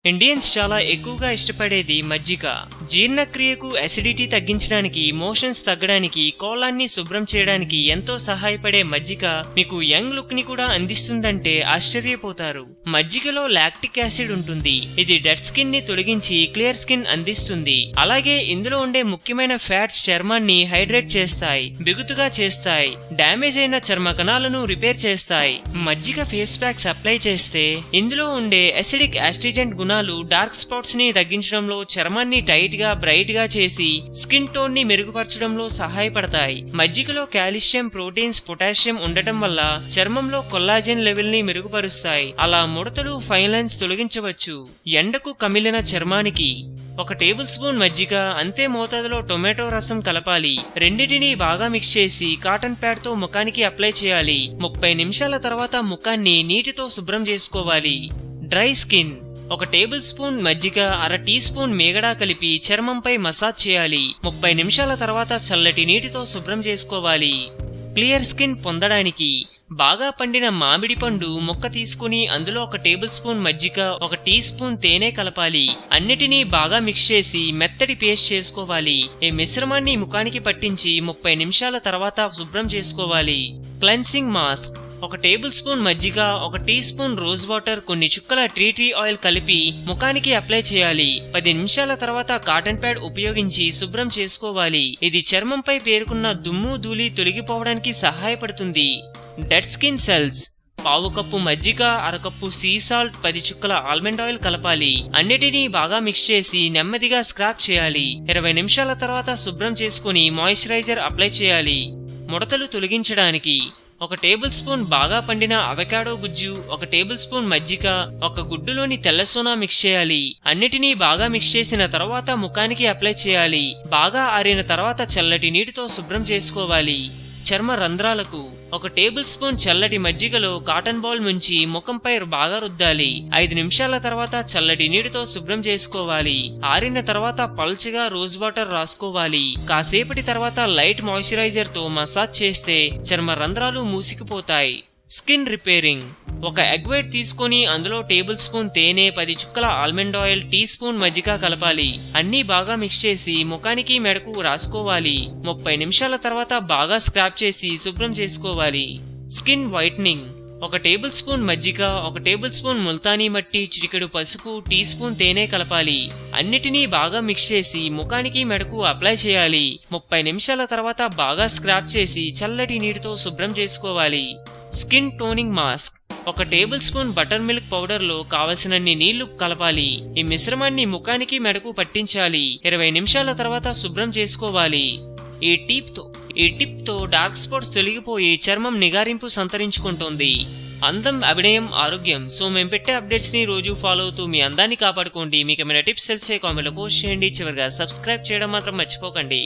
Indians చాలా ఎక్కువగా ఇష్టపడేది మజ్జిగ. జీర్ణక్రియకు అసిడిటీ తగ్గించడానికి, మోషన్స్ తగ్గడానికి, కోలాన్ని శుభ్రం చేయడానికి ఎంతో సహాయపడే మజ్జిగ మీకు యంగ్ లుక్ ని కూడా అందిస్తుందంటే ఆశ్చర్యపోతారు. మజ్జిగలో లాక్టిక్ యాసిడ్ ఉంటుంది. ఇది డెడ్ స్కిన్ ని తొలగించి క్లియర్ స్కిన్ అందిస్తుంది. అలాగే ఇందులో ఉండే ముఖ్యమైన ఫ్యాట్స్ చర్మాన్ని హైడ్రేట్ చేస్తాయి, బిగుతుగా చేస్తాయి, డ్యామేజ్ అయిన చర్మ కణాలను రిపేర్ చేస్తాయి. మజ్జిగ ఫేస్ ప్యాక్స్ అప్లై చేస్తే ఇందులో ఉండే అసిడిక్ ఆస్ట్రిజెంట్ గుణాలు డార్క్ స్పాట్స్ ని తగ్గించడంలో, చర్మాన్ని టైట్ గా బ్రైట్ గా చేసి స్కిన్ టోన్ ని మెరుగుపరచడంలో సహాయపడతాయి. మజ్జిగలో కాల్షియం, ప్రోటీన్స్, పొటాషియం ఉండటం వల్ల చర్మంలో కొల్లాజెన్ లెవెల్ ని మెరుగుపరుస్తాయి. అలా ముడతలు, ఫైన్ లైన్స్ తొలగించవచ్చు. ఎండకు కమిలిన చర్మానికి 1 టేబుల్ స్పూన్ మజ్జిగ, అంతే మోతాదులో టొమాటో రసం కలపాలి. రెండింటిని బాగా మిక్స్ చేసి కాటన్ ప్యాడ్ తో ముఖానికి అప్లై చేయాలి. 30 నిమిషాల తర్వాత ముఖాన్ని నీటితో శుభ్రం చేసుకోవాలి. డ్రై స్కిన్ 1 టేబుల్ స్పూన్ మజ్జిగ, 1/2 టీ స్పూన్ మీగడ కలిపి చర్మంపై మసాజ్ చేయాలి. 30 నిమిషాల తర్వాత చల్లటి నీటితో శుభ్రం చేసుకోవాలి. క్లియర్ స్కిన్ పొందడానికి బాగా పండిన మామిడి పండు ముక్క తీసుకుని అందులో 1 టేబుల్ స్పూన్ మజ్జిగ, 1 టీ స్పూన్ తేనె కలపాలి. అన్నిటినీ బాగా మిక్స్ చేసి మెత్తటి పేస్ట్ చేసుకోవాలి. ఈ మిశ్రమాన్ని ముఖానికి పట్టించి 30 నిమిషాల తర్వాత శుభ్రం చేసుకోవాలి. క్లెన్సింగ్ మాస్క్ 1 టేబుల్ స్పూన్ మజ్జిగ, 1 టీ స్పూన్ రోజ్ వాటర్, కొన్ని చుక్కల ట్రీ ఆయిల్ కలిపి ముఖానికి అప్లై చేయాలి. 10 నిమిషాల తర్వాత కాటన్ ప్యాడ్ ఉపయోగించి శుభ్రం చేసుకోవాలి. ఇది చర్మంపై పేరుకున్న దుమ్ము, ధూళి తొలగిపోవడానికి సహాయపడుతుంది. డెడ్ స్కిన్ సెల్స్ 1/2 కప్పు మజ్జిగ, 1/2 కప్పు సీ సాల్ట్, 10 చుక్కల ఆల్మండ్ ఆయిల్ కలపాలి. అన్నిటినీ బాగా మిక్స్ చేసి నెమ్మదిగా స్క్రాప్ చేయాలి. 20 నిమిషాల తర్వాత శుభ్రం చేసుకుని మాయిశ్చరైజర్ అప్లై చేయాలి. ముడతలు తొలగించడానికి 1 టేబుల్ స్పూన్ బాగా పండిన అవకాడో గుజ్జు, 1 టేబుల్ స్పూన్ మజ్జిగ, 1 గుడ్డులోని తెల్ల సోనా మిక్స్ చేయాలి. అన్నిటినీ బాగా మిక్స్ చేసిన తర్వాత ముఖానికి అప్లై చేయాలి. బాగా ఆరిన తర్వాత చల్లటి నీటితో శుభ్రం చేసుకోవాలి. చర్మ రంధ్రాలకు 1 టేబుల్ స్పూన్ చల్లటి మజ్జిగలో కాటన్ బాల్ ముంచి ముఖంపై బాగా రుద్దాలి. 5 నిమిషాల తర్వాత చల్లటి నీటితో శుభ్రం చేసుకోవాలి. ఆరిన తర్వాత పల్చగా రోజ్ వాటర్ రాసుకోవాలి. కాసేపటి తర్వాత లైట్ మాయిశ్చరైజర్ తో మసాజ్ చేస్తే చర్మ రంధ్రాలు మూసుకుపోతాయి. స్కిన్ రిపేరింగ్ 1 ఎగ్ వైట్ తీసుకొని అందులో టేబుల్ స్పూన్ తేనె, 10 చుక్కల ఆల్మండ్ ఆయిల్, టీ స్పూన్ మజ్జిగ కలపాలి. అన్నీ బాగా మిక్స్ చేసి ముఖానికి, మెడకు రాసుకోవాలి. 30 నిమిషాల తర్వాత బాగా స్క్రాప్ చేసి శుభ్రం చేసుకోవాలి. స్కిన్ వైట్నింగ్ 1 టేబుల్ స్పూన్ మజ్జిగ, 1 టేబుల్ స్పూన్ ముల్తానీ మట్టి, చిటికెడు పసుపు, టీ స్పూన్ తేనె కలపాలి. అన్నిటినీ బాగా మిక్స్ చేసి ముఖానికి, మెడకు అప్లై చేయాలి. 30 నిమిషాల తర్వాత బాగా స్క్రాప్ చేసి చల్లటి నీటితో శుభ్రం చేసుకోవాలి. Skin toning mask 1 table spoon butter milk powder లో కావలసినన్ని నీళ్లు కలపాలి. ఈ మిశ్రమాన్ని ముఖానికి, మెడకు పట్టించాలి. 20 నిమిషాల తర్వాత శుభ్రం చేసుకోవాలి. ఈ టిప్ తో డార్క్ స్పాట్స్ తొలగిపోయి చర్మం నిగారింపు సంతరించుకుంటుంది. అందం, అభినయం, ఆరోగ్యం. సో మేము పెట్టే అప్డేట్స్ ని రోజు ఫాలో అవుతూ మీ అందాన్ని కాపాడుకోండి. మీకు ఏమైనా టిప్స్ తెలిసే కామెంట్లో పోస్ట్ చేయండి. చివరిగా సబ్స్క్రైబ్ చేయడం మాత్రం మర్చిపోకండి.